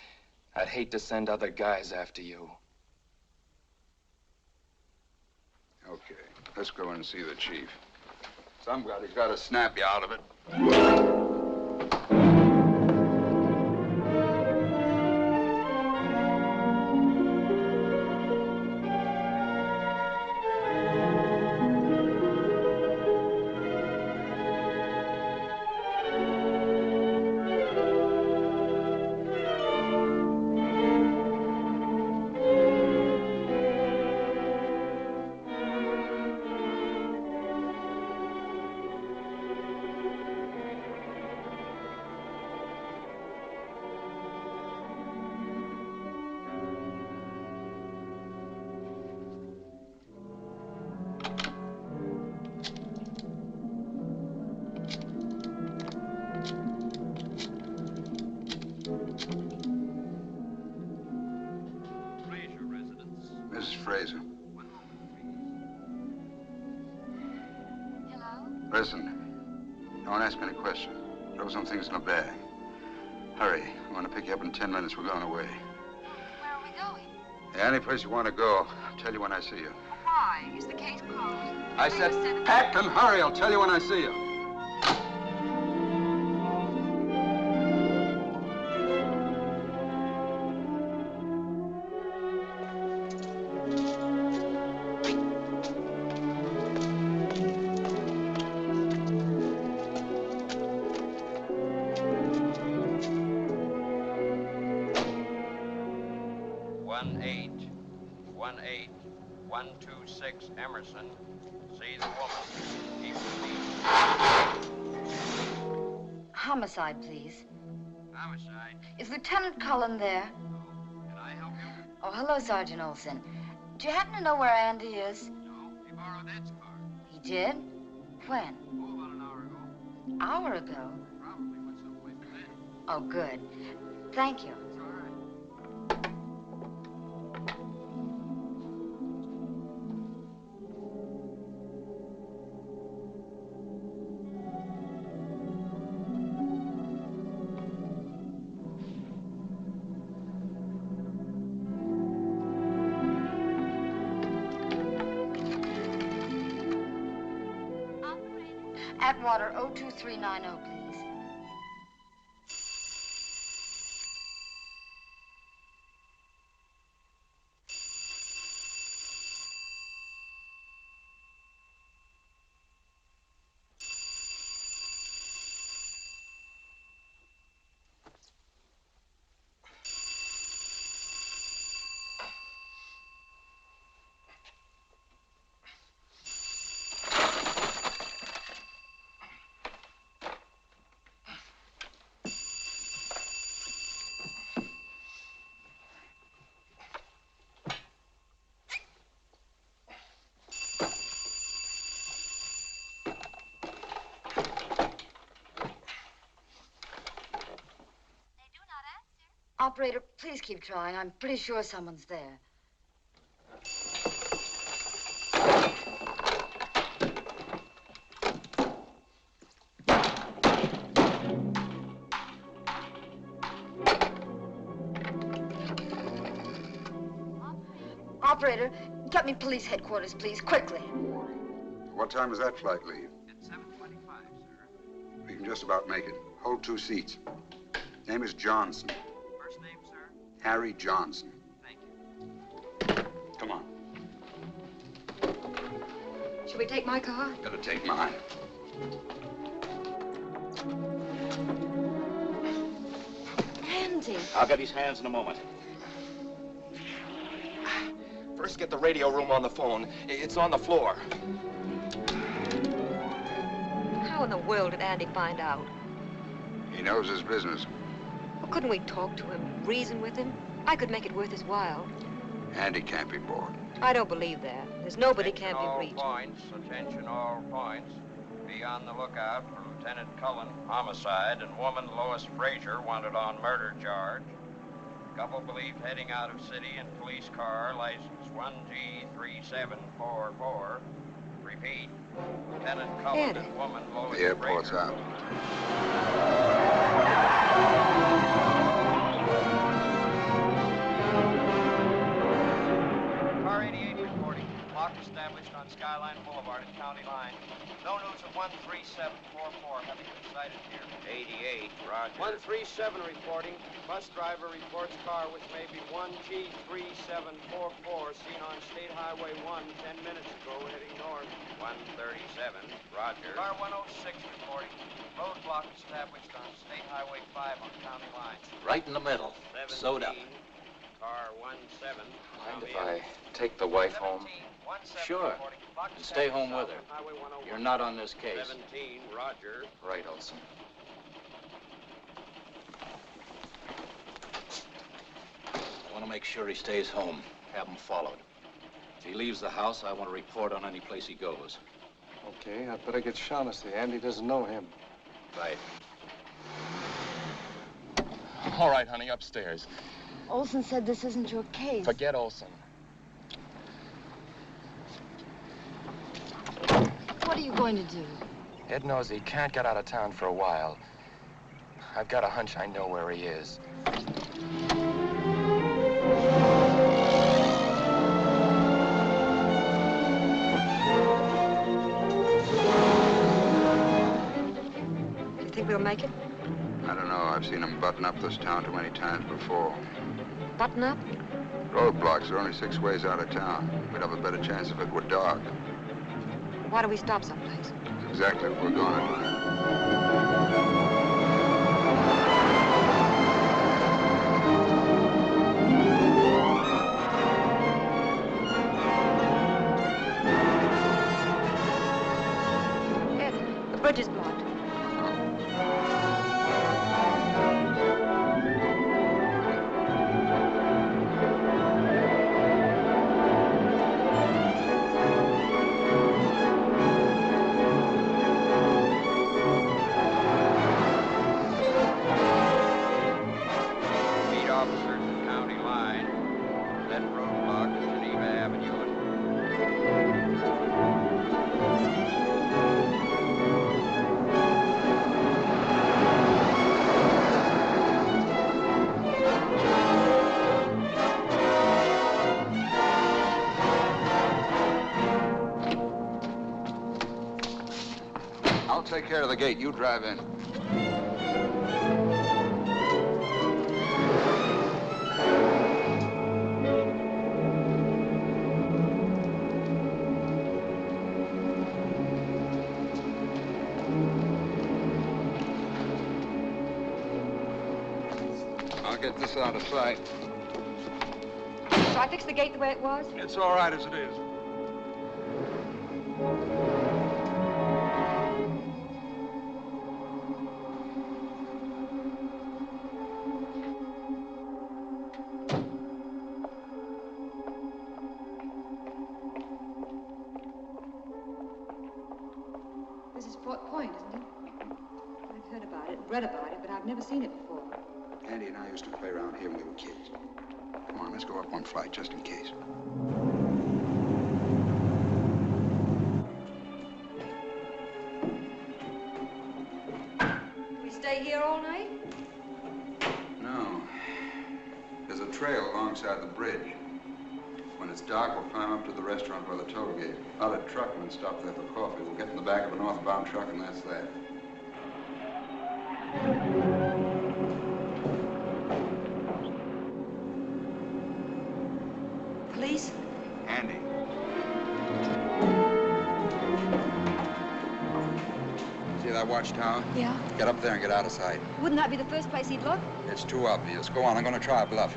I'd hate to send other guys after you. Okay, let's go in and see the chief. Somebody's got to snap you out of it. Mrs. Frazer. Hello? Listen, don't ask any questions. Throw some things in a bag. Hurry. I'm going to pick you up in 10 minutes. We're going away. Where are we going? Any place you want to go. I'll tell you when I see you. Why? Is the case closed? I said pack and hurry. I'll tell you when I see you. Emerson, see the woman. Keep the Homicide, please. Homicide. Is Lieutenant Cullen there? Can I help you? Oh, hello, Sergeant Olson. Do you happen to know where Andy is? No, he borrowed Ed's car. He did? When? Oh, about an hour ago. Hour ago? Probably went someplace with Ed. Oh, good. Thank you. It's all right. Atwater 02390, please. Operator, please keep trying. I'm pretty sure someone's there. Operator, get me police headquarters, please, quickly. What time does that flight leave? It's 7:25, sir. We can just about make it. Hold 2 seats. Name is Johnson. First name, sir? Harry Johnson. Thank you. Come on. Should we take my car? Better take mine. Andy. I'll get his hands in a moment. First, get the radio room on the phone. It's on the floor. How in the world did Andy find out? He knows his business. Well, couldn't we talk to him, reason with him? I could make it worth his while. Andy can't be bought. I don't believe that. There's nobody can't be all reached. points. Attention all points. Be on the lookout for Lieutenant Cullen, homicide, and woman Lois Frazer wanted on murder charge. Couple believed heading out of city in police car, license 1G3744. Repeat. Lieutenant Cullen and woman Lois The airport's Frazer. out. Car 88 reporting. Lock established on Skyline Boulevard at County Line. No news of 13744 having been sighted here. 88, roger. 137 reporting. Bus driver reports car which may be 1G3744 seen on State Highway 1 10 minutes ago heading north. 137, roger. Car 106 reporting. Roadblock established on State Highway 5 on County Line. Right in the middle. Sewed up. Car 17. Mind if I take the wife home? Sure. And stay home with her. You're not on this case. 17, roger. Right, Olson. I want to make sure he stays home. Have him followed. If he leaves the house, I want to report on any place he goes. Okay, I'd better get Shaughnessy. Andy doesn't know him. Right. All right, honey, upstairs. Olson said this isn't your case. Forget Olson. What are you going to do? Ed knows he can't get out of town for a while. I've got a hunch I know where he is. You think we'll make it? I don't know. I've seen him button up this town too many times before. Button up? Roadblocks are only 6 ways out of town. We'd have a better chance if it were dark. Why don't we stop someplace? That's exactly what we're going to Ed, the bridge is blocked. Meet officers at County Line. Then roadblock at Geneva Avenue. I'll take care of the gate. You drive in. I'll get this out of sight. Shall I fix the gate the way it was? It's all right as it is. This is Fort Point, isn't it? I've heard about it, read about it, but I've never seen it before. Andy and I used to play around here when we were kids. Come on, let's go up one flight just in case. Do we stay here all night? No. There's a trail alongside the bridge. When it's dark, we'll climb up to the restaurant by the toll gate. A lot of truckmen stop there for coffee. We'll get in the back of a northbound truck, and that's that. Police? Andy. See that watchtower? Yeah. Get up there and get out of sight. Wouldn't that be the first place he'd look? It's too obvious. Go on, I'm going to try a bluff.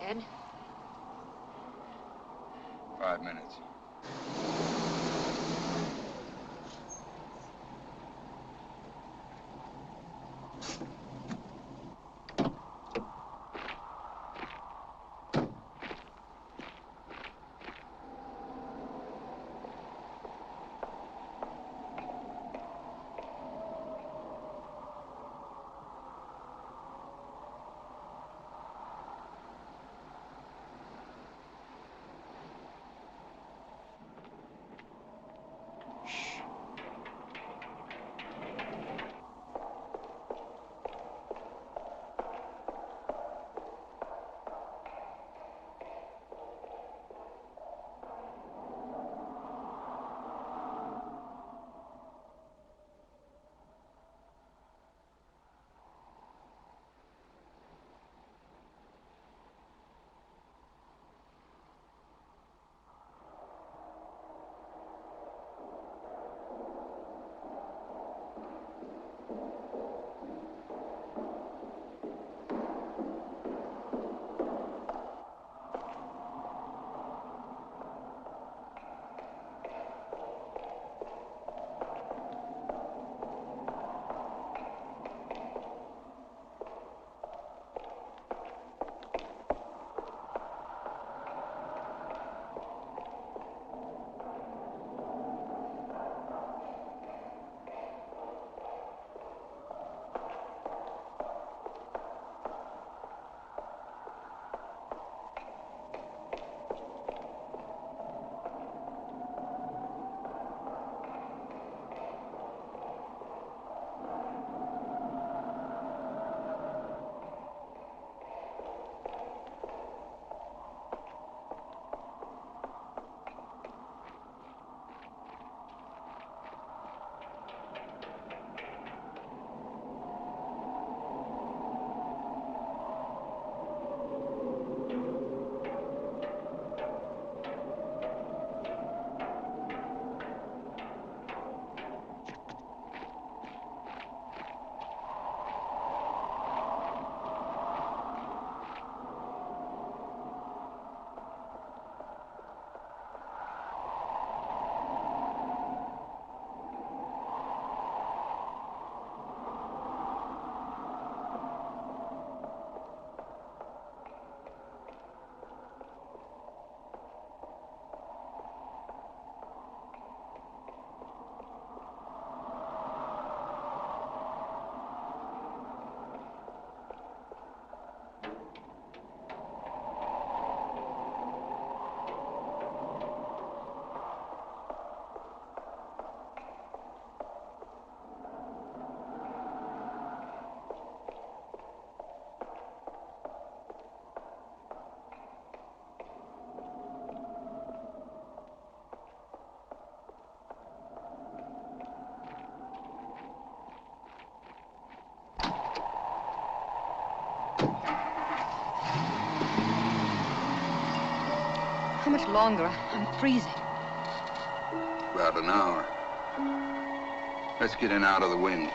Ed? 5 minutes. How much longer? I'm freezing. About an hour. Let's get in out of the wind.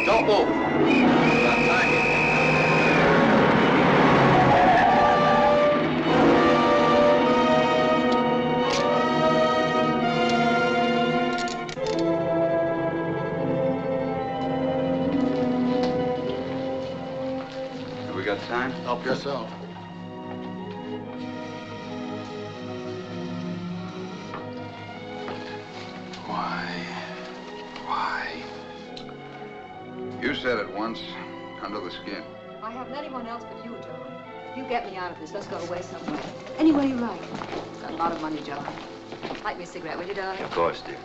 Don't move. About time you Have we got time? Help yourself. Why? You said it once, under the skin. I haven't anyone else but you, John. If you get me out of this, let's go away somewhere. Anywhere you like. Got a lot of money, John. Light me a cigarette, will you, darling? Of course, dear.